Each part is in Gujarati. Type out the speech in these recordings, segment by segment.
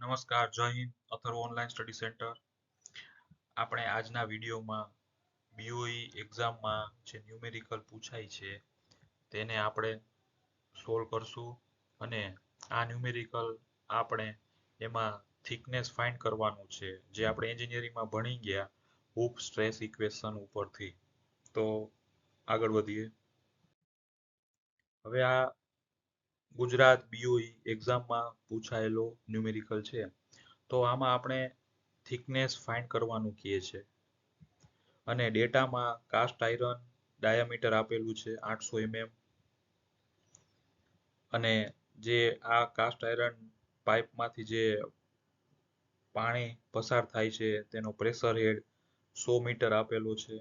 નમસ્કાર, જય Hind. Atharva online study centre. આપણે આજના વિડીયોમાં બીઓઈ એક્ઝામમાં જે ન્યુમેરિકલ પૂછાય છે તેને આપણે સોલ્વ કરશું અને આ ન્યુમેરિકલ આપણે એમાં થિકનેસ ફાઇન્ડ કરવાનું છે જે આપણે એન્જિનિયરિંગમાં ભણી ગયા હૂપ સ્ટ્રેસ ઇક્વેશન ઉપરથી. તો આગળ વધીએ. હવે આ ગુજરાત બીઓઈ એક્ઝામમાં પૂછાયેલો ન્યુમેરિકલ છે. તો આમાં આપણે થિકનેસ ફાઇન્ડ કરવાનું કહે છે અને ડેટામાં કાસ્ટ આયરન ડાયામીટર આપેલું છે 800 mm અને જે આ કાસ્ટ આયરન પાઇપમાંથી જે પાણી પસાર થાય છે તેનો પ્રેશર હેડ 100 મીટર આપેલો છે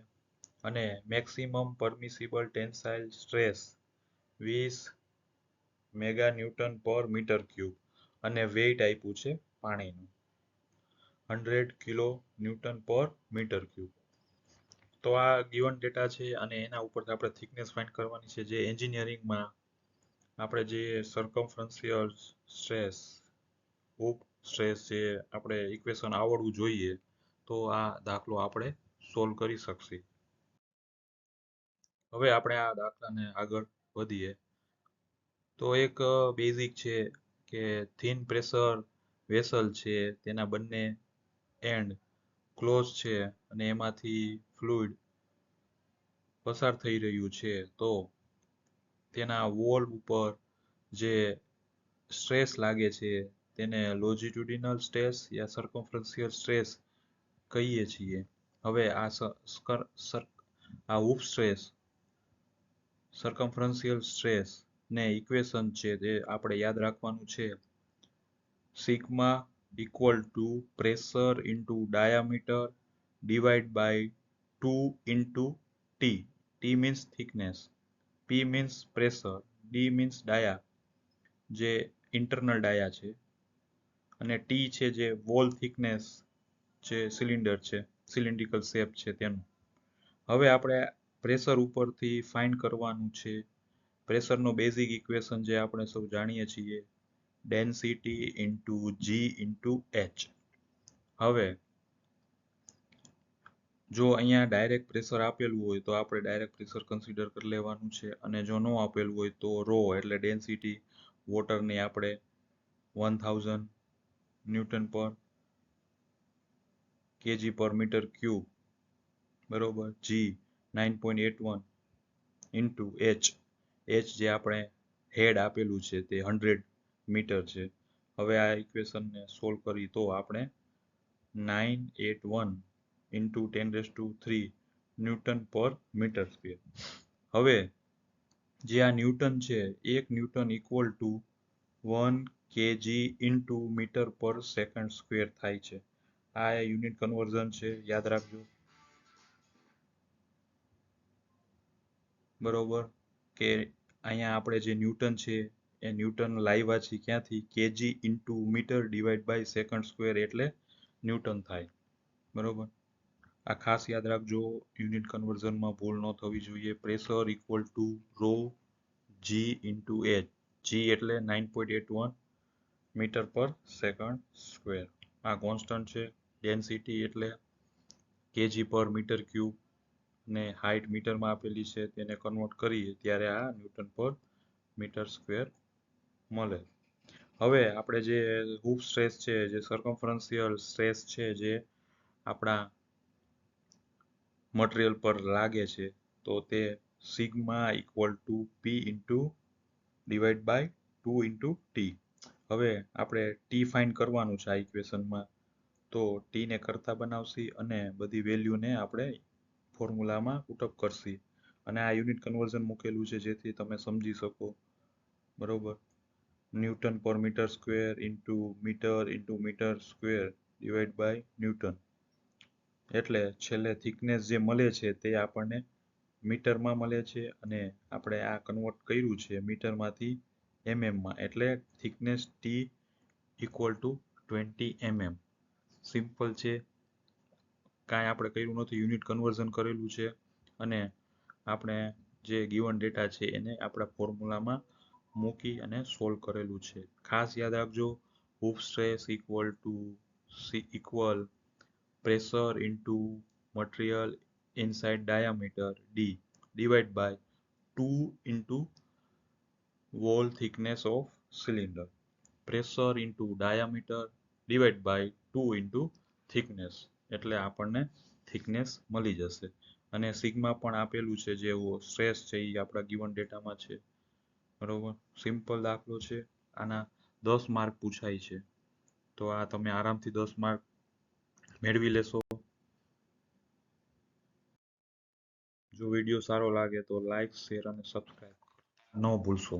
અને maximum permissible tensile stress 20 mega newton per metre cube અને વેઇટ આપ્યું છે પાણીનું 100 kilo newton per metre cube. તો આ ગિવન ડેટા છે અને એના ઉપરથી આપણે થિકનેસ ફાઇન્ડ કરવાની છે જે એન્જિનિયરિંગમાં આપણે જે સર્કમફરન્શિયલ સ્ટ્રેસ હૂપ સ્ટ્રેસ જે આપણે ઇક્વેશન આવડવું જોઈએ તો આ દાખલો આપણે સોલ્વ કરી શકશે. હવે આપણે આ દાખલાને આગળ વધીએ. તો એક બેઝિક છે કે થિન પ્રેશર વેસલ છે તેના બંને એન્ડ ક્લોઝ છે અને એમાંથી ફ્લુઇડ પસાર થઈ રહ્યું છે તો તેના વોલ ઉપર જે સ્ટ્રેસ લાગે છે તેને લોન્જિટ્યુડિનલ સ્ટ્રેસ યા સર્કમફરન્શિયલ સ્ટ્રેસ કહીએ છીએ. હવે આ હૂપ સ્ટ્રેસ સર્કમફરન્શિયલ સ્ટ્રેસ ને ઇક્વેશન છે તે આપણે યાદ રાખવાનું છે. Sigma equal to pressure into diameter divide by 2 into T. T means thickness, P means pressure, D means dia જે ઇન્ટરનલ ડાયા છે અને ટી છે જે વોલ થિકનેસ જે સિલિન્ડર છે સિલિન્ડ્રિકલ શેપ છે તેનું. હવે આપણે પ્રેશર ઉપરથી ફાઇન્ડ કરવાનું છે. પ્રેશરનો બેઝિક ઇક્વેશન જે આપણે સૌ જાણીએ છીએ ડેન્સિટી ઇન્ટુ જી ઇન્ટુ એચ. હવે જો અહીંયા ડાયરેક્ટ પ્રેશર આપેલું હોય તો આપણે ડાયરેક્ટ પ્રેશર કન્સિડર કરી લેવાનું છે અને જો ન આપેલું હોય તો રો એટલે ડેન્સિટી વોટરની આપણે 1000 ન્યૂટન પર કેજી પર મીટર ક્યુબ બરોબર જી 9.81 ઇન્ટુ એચ. એચ જે આપણે હેડ આપેલું છે તે 100 મીટર છે. હવે આ ઇક્વેશનને સોલ્વ કરી તો આપણે 981 into 10⁻³ newton per metre square. હવે જે આ ન્યૂટન છે 1 newton equal to 1 kg into metre per second square થાય છે. આ યુનિટ કન્વર્ઝન છે, યાદ રાખજો. બરોબર કે અહીંયા આપણે જે ન્યૂટન છે એ ન્યૂટન લાવ્યા છે ક્યાંથી kg into metre divide by second square એટલે ન્યૂટન થાય. બરોબર આ ખાસ યાદ રાખજો, યુનિટ કન્વર્ઝનમાં ભૂલ ન થવી જોઈએ. Pressure equal to rho G into H. G એટલે 9.81 મીટર પર સેકન્ડ સ્ક્વેર. આ કોન્સ્ટન્ટ છે. ડેન્સિટી એટલે કેજી પર મીટર ક્યુબ ને હાઇટ મીટરમાં આપેલી છે તેને કન્વર્ટ કરીએ ત્યારે આ ન્યૂટન પર મીટર સ્ક્વેર મળે. હવે આપણે જે હૂપ સ્ટ્રેસ છે જે સર્કમફરન્શિયલ સ્ટ્રેસ છે જે આપણા મટીરિયલ પર લાગે છે તો તે sigma equal to P into divide by 2 into T. હવે આપણે ટી ફાઇન્ડ કરવાનું છે આ ઇક્વેશનમાં તો ટીને કરતા બનાવશી અને બધી વેલ્યુને આપણે ફોર્મ્યુલામાં પુટઅપ કરશી અને આ યુનિટ કન્વર્ઝન મૂકેલું છે જેથી તમે સમજી શકો. બરોબર newton per metre square into metre square divide by newton. એટલે છેલ્લે થિકનેસ જે મળે છે તે આપણને મીટરમાં મળે છે અને આપણે આ કન્વર્ટ કર્યું છે મીટરમાંથી એમએમમાં એટલે thickness T equal to 20 mm. Simple છે, કાંઈ આપણે કર્યું નથી, યુનિટ કન્વર્ઝન કરેલું છે અને આપણે જે ગિવન ડેટા છે એને આપણા ફોર્મ્યુલામાં મૂકી અને સોલ્વ કરેલું છે. ખાસ યાદ રાખજો hoof stress equal pressure into material inside diameter d divided by 2 into wall thickness of cylinder. Pressure into diameter divided by 2 into thickness, એટલે આપણને thickness મળી જશે. અને સિગ્મા પણ આપેલું છે, જે સ્ટ્રેસ છે એ આપણા ગિવન ડેટામાં છે. બરોબર, સિમ્પલ દાખલો છે. આના 10 માર્ક પૂછાય છે, તો આ તમે આરામથી 10 માર્ક મેળવી લેશો. જો વિડીયો સારો લાગે તો લાઈક, શેર અને સબસ્ક્રાઇબ ન ભૂલશો.